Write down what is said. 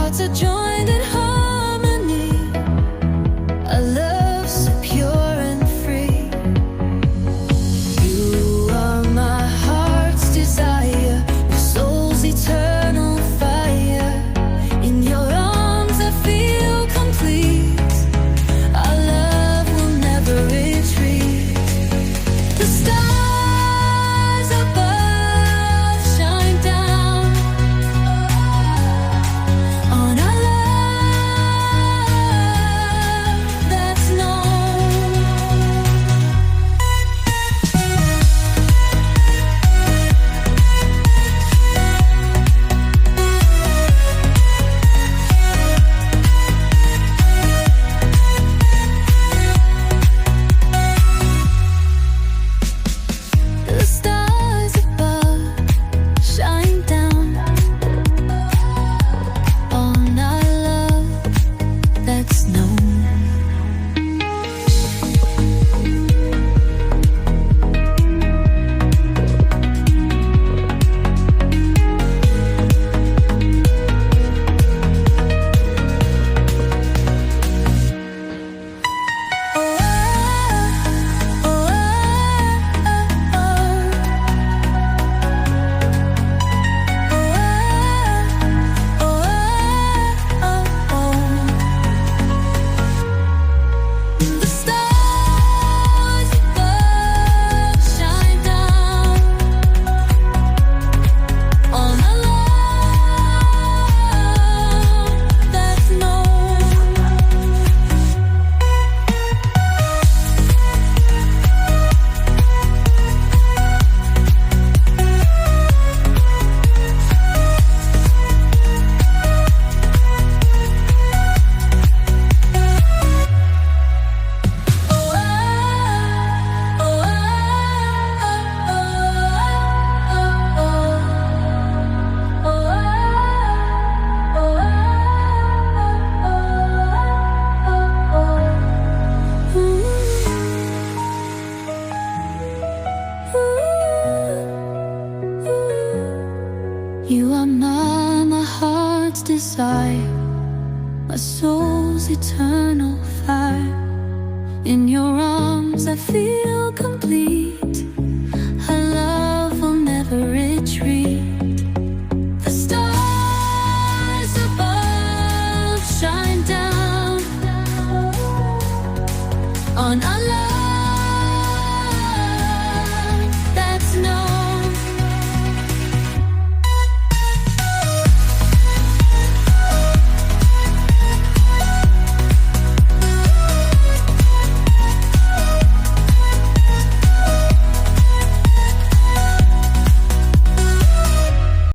hearts are joined in harmony, a love so pure and free. You are my heart's desire, your soul's eternal fire. In your arms I feel complete, our love will never retreat. The stars above shine down on our love that's known. The stars above shine down on our love that's known. The stars above shine down on our love that's known. You are my heart's desire, my soul's eternal fire. In your arms I feel complete, our love will never retreat. The stars above shine down on our